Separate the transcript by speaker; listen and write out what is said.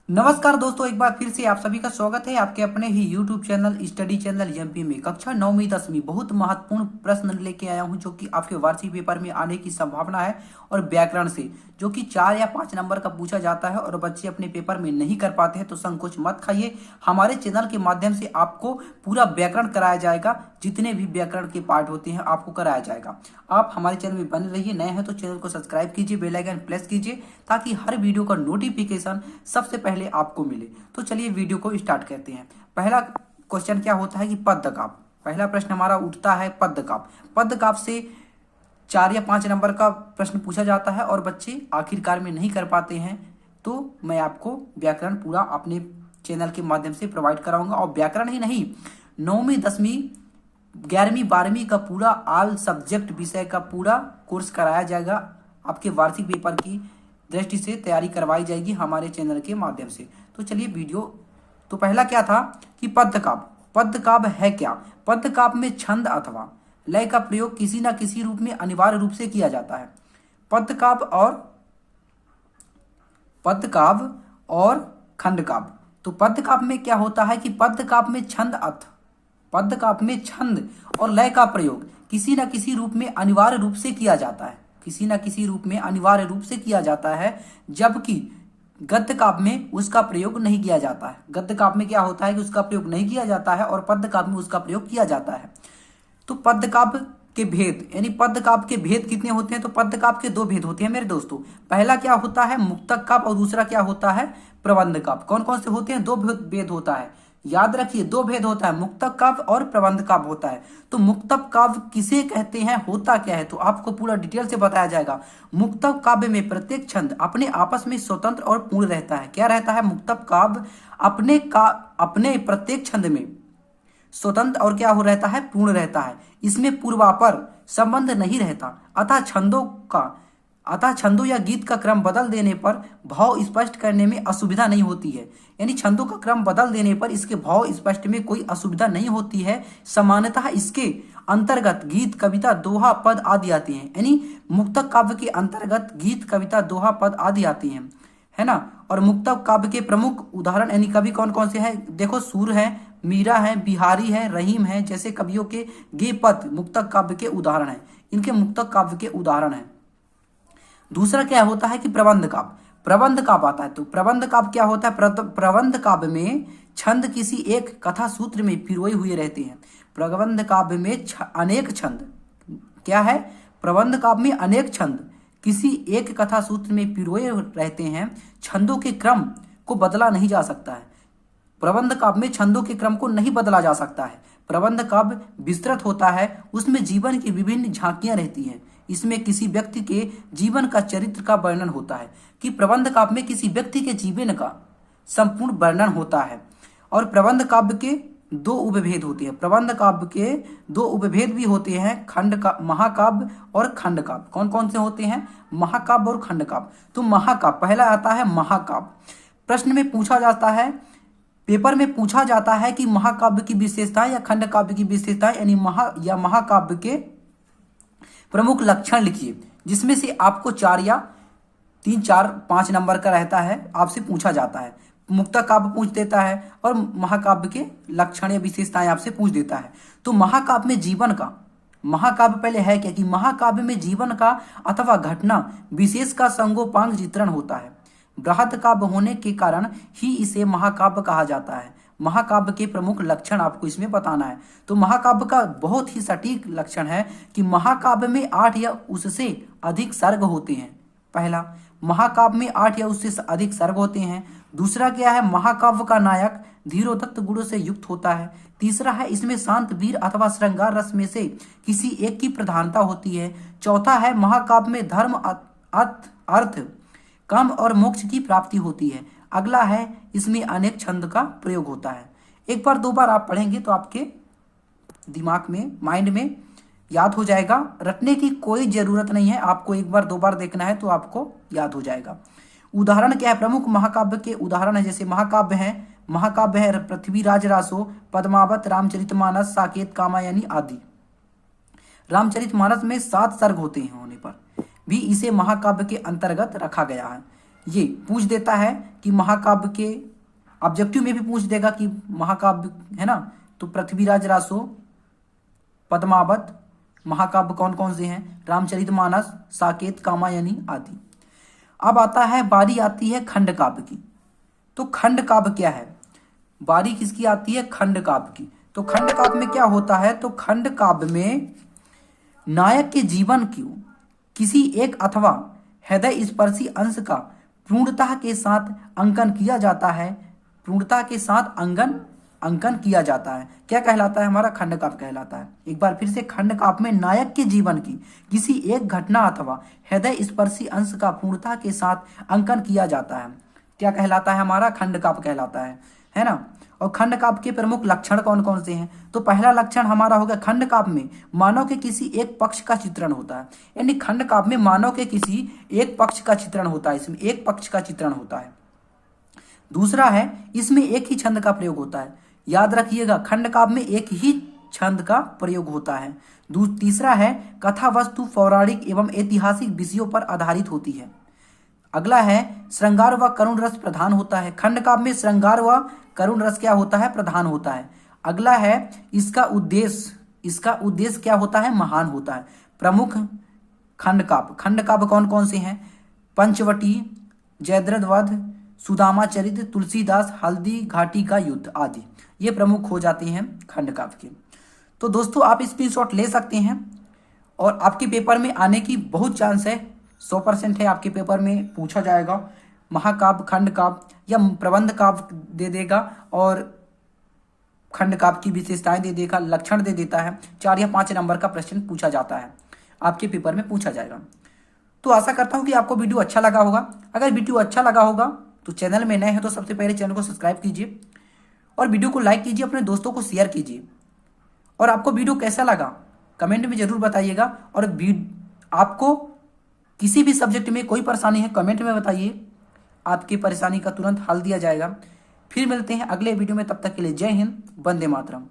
Speaker 1: नमस्कार दोस्तों, एक बार फिर से आप सभी का स्वागत है आपके अपने ही YouTube channel study channel MP में। कक्षा 9वीं 10वीं बहुत महत्वपूर्ण प्रश्न लेके आया हूं जो कि आपके वार्षिक पेपर में आने की संभावना है और व्याकरण से जो कि 4 या 5 नंबर का पूछा जाता है और बच्चे अपने पेपर में नहीं कर पाते हैं तो संकोच मत खाइए। हमारे चैनल के माध्यम से आपको पूरा व्याकरण कराया जाएगा, जितने भी व्याकरण के पार्ट होते हैं आपको कराया जाएगा। आप हमारे चैनल में बने रहिए, नए हैं तो चैनल को सब्सक्राइब कीजिए, बेल आइकन प्रेस कीजिए ताकि हर वीडियो का नोटिफिकेशन सबसे पहले आपको मिले। तो चलिए वीडियो को स्टार्ट करते हैं। पहला क्वेश्चन क्या होता है कि पद्यकाव्य। पहला प्रश्न हमारा उठता है पद्यकाव्य। पद्यकाव्य से 4 या 5 नंबर का प्रश्न पूछा जाता है और बच्चे आखिरकार में नहीं कर पाते हैं, तो मैं आपको व्याकरण पूरा अपने चैनल के माध्यम से प्रोवाइड कराऊंगा। और व्याकरण ही नहीं, 9वीं 10वीं 11वीं 12वीं का पूरा ऑल सब्जेक्ट विषय का पूरा कोर्स कराया जाएगा। आपके वार्षिक पेपर की दृष्टि से तैयारी करवाई जाएगी हमारे चैनल के माध्यम से। तो चलिए वीडियो। तो पहला क्या था कि पद्यकाव्य। पद्यकाव्य है क्या? पद्यकाव्य में छंद अथवा लय का प्रयोग किसी न किसी रूप में अनिवार्य रूप से किया जाता है। पद्यकाव्य और खंडकाव्य। तो पद्यकाव्य में क्या होता है कि पद्यकाव्य में छंद और लय का प्रयोग किसी न किसी रूप में अनिवार्य रूप से किया जाता है। किसी न किसी रूप में अनिवार्य रूप से किया जाता है, जबकि गद्य काव्य में उसका प्रयोग नहीं किया जाता है। गद्य काव्य में क्या होता है कि उसका प्रयोग नहीं किया जाता है और पद्य काव्य में उसका प्रयोग किया जाता है। तो पद्य काव्य के भेद, यानी पद्य काव्य के भेद कितने होते हैं? तो पद्य काव्य के 2 भेद होते हैं मेरे दोस्तों। पहला क्या होता है मुक्तक काव्य और दूसरा क्या होता है प्रबंध काव्य। कौन कौन से होते हैं? 2 भेद होता है, याद रखिए 2 भेद होता है, मुक्तक काव्य और प्रबंध काव्य होता है। तो मुक्तक काव्य किसे कहते हैं, होता क्या है, तो आपको पूरा डिटेल से बताया जाएगा। मुक्तक काव्य में प्रत्येक छंद अपने आपस में स्वतंत्र और पूर्ण रहता है। क्या रहता है? मुक्तक काव्य अपने प्रत्येक छंद में स्वतंत्र और क्या हो रहता है, पूर्ण रहता है। इसमें पूर्वापर संबंध नहीं रहता, अतः छंदों या गीत का क्रम बदल देने पर भाव स्पष्ट करने में असुविधा नहीं होती है। यानी छंदों का क्रम बदल देने पर इसके भाव स्पष्ट में कोई असुविधा नहीं होती है। सामान्यतः इसके अंतर्गत गीत, कविता, दोहा, पद आदि आते हैं। यानी मुक्तक काव्य के अंतर्गत गीत, कविता, दोहा, पद आदि आते हैं, है ना। और मुक्तक काव्य के प्रमुख उदाहरण यानी कवि कौन कौन से हैं? देखो, सूर है, मीरा है, बिहारी है, रहीम है जैसे कवियों के गे पद मुक्तक काव्य के उदाहरण हैं। इनके मुक्तक काव्य के उदाहरण हैं। दूसरा क्या होता है कि प्रबंध काव्य। प्रबंध काव्य आता है। तो प्रबंध काव्य क्या होता है? प्रबंध काव्य में छंद किसी एक कथा सूत्र में पिरोए हुए रहते हैं। प्रबंध काव्य में अनेक छंद क्या है? प्रबंध काव्य में अनेक छंद किसी एक कथा सूत्र में पिरोए रहते हैं। छंदों के क्रम को बदला नहीं जा सकता है। प्रबंध काव्य में छंदों के क्रम को नहीं बदला जा सकता है। प्रबंध काव्य विस्तृत होता है, उसमें जीवन की विभिन्न झांकियां रहती हैं। इसमें किसी व्यक्ति के जीवन का, चरित्र का वर्णन होता है। कि प्रबंध काव्य में किसी व्यक्ति के जीवन का संपूर्ण वर्णन होता है। और प्रबंध काव्य के 2 उपभेद होते हैं। प्रबंध काव्य के 2 उपभेद भी होते हैं, महाकाव्य और खंड काव्य। कौन कौन से होते हैं? महाकाव्य और खंड काव्य। तो महाकाव्य पहला आता है महाकाव्य। प्रश्न में पूछा जाता है, पेपर में पूछा जाता है कि महाकाव्य की विशेषताएं या खंड काव्य की विशेषताएं यानी महाकाव्य के प्रमुख लक्षण लिखिए, जिसमें से आपको 4 या 3, 4, 5 नंबर का रहता है, आपसे पूछा जाता है। मुक्तक काव्य पूछ देता है और महाकाव्य के लक्षण या विशेषताएं आपसे पूछ देता है। तो महाकाव्य में जीवन का, महाकाव्य पहले है क्या कि महाकाव्य में जीवन का अथवा घटना विशेष का संगोपांग चित्रण होता है। बृहत काव्य होने के कारण ही इसे महाकाव्य कहा जाता है। महाकाव्य के प्रमुख लक्षण आपको इसमें बताना है। तो महाकाव्य का बहुत ही सटीक लक्षण है कि महाकाव्य में 8 या उससे अधिक सर्ग होते हैं। पहला, महाकाव्य में 8 या उससे अधिक सर्ग होते हैं। दूसरा क्या है? महाकाव्य का नायक धीरोदत्त गुणों से युक्त होता है। तीसरा है, इसमें शांत, वीर अथवा श्रृंगार रस में से किसी एक की प्रधानता होती है। चौथा है, महाकाव्य में धर्म, अर्थ, काम और मोक्ष की प्राप्ति होती है। अगला है, इसमें अनेक छंद का प्रयोग होता है। एक बार 2 बार आप पढ़ेंगे तो आपके दिमाग में, माइंड में याद हो जाएगा। रटने की कोई जरूरत नहीं है, आपको 1 बार 2 बार देखना है तो आपको याद हो जाएगा। उदाहरण क्या है? प्रमुख महाकाव्य के उदाहरण है, जैसे महाकाव्य है पृथ्वीराज रासो, पद्मावत, रामचरितमानस, साकेत, कामायनी आदि। रामचरितमानस में 7 सर्ग होते हैं, होने पर भी इसे महाकाव्य के अंतर्गत रखा गया है। ये पूछ देता है कि महाकाव्य के, ऑब्जेक्टिव में भी पूछ देगा कि महाकाव्य है ना, तो पृथ्वीराज रासो, पद्मावत, महाकाव्य कौन कौन से हैं, रामचरितमानस, साकेत, कामायनी आदि। अब आता है, बारी आती है खंड काव्य की। तो खंड काव्य क्या है, बारी किसकी आती है, खंड काव्य की। तो खंड काव्य में क्या होता है, तो खंड काव्य में नायक के जीवन की किसी एक अथवा हृदय स्पर्शी अंश का पूर्णता के साथ अंकन किया जाता है, पूर्णता के साथ अंकन किया जाता है। क्या कहलाता है, हमारा खंड काव्य कहलाता है। एक बार फिर से, खंड काव्य में नायक के जीवन की किसी एक घटना अथवा हृदय स्पर्शी अंश का पूर्णता के साथ अंकन किया जाता है। क्या कहलाता है, हमारा खंड काव्य कहलाता है ना। और खंड काव्य के प्रमुख लक्षण कौन कौन से हैं, तो पहला लक्षण हमारा हो गया, खंड काव्य में मानव के किसी एक पक्ष का चित्रण होता है। यानी खंड काव्य में मानव के किसी एक पक्ष का चित्रण होता है, इसमें एक पक्ष का चित्रण होता है। दूसरा है, इसमें एक ही छंद का प्रयोग होता है। याद रखिएगा, खंड काव्य में एक ही छंद का प्रयोग होता है। तीसरा है, कथा वस्तु पौराणिक एवं ऐतिहासिक विषयों पर आधारित होती है। अगला है, श्रृंगार व करुण रस प्रधान होता है। खंड काव्य में श्रृंगार व करुण रस क्या होता है, प्रधान होता है। अगला है, इसका उद्देश्य क्या होता है, महान होता है। प्रमुख खंड काव्य कौन कौन से हैं, पंचवटी, जयद्रथ वध, सुदामा चरित्र, तुलसीदास, हल्दी घाटी का युद्ध आदि, ये प्रमुख हो जाते हैं खंड काव्य के। तो दोस्तों, आप स्क्रीनशॉट ले सकते हैं और आपके पेपर में आने की बहुत चांस है, 100% है, आपके पेपर में पूछा जाएगा। महाकाव्य, खंड काव्य या प्रबंध काव्य दे देगा और खंड काव्य की विशेषताएं दे देगा, लक्षण दे देता है। 4 या 5 नंबर का प्रश्न पूछा जाता है, आपके पेपर में पूछा जाएगा। तो आशा करता हूं कि आपको वीडियो अच्छा लगा होगा। अगर वीडियो अच्छा लगा होगा तो चैनल में नए हैं तो सबसे पहले चैनल को सब्सक्राइब कीजिए और वीडियो को लाइक कीजिए, अपने दोस्तों को शेयर कीजिए। और आपको वीडियो कैसा लगा कमेंट में जरूर बताइएगा। और आपको किसी भी सब्जेक्ट में कोई परेशानी है कमेंट में बताइए, आपकी परेशानी का तुरंत हल दिया जाएगा। फिर मिलते हैं अगले वीडियो में, तब तक के लिए जय हिंद, वंदे मातरम।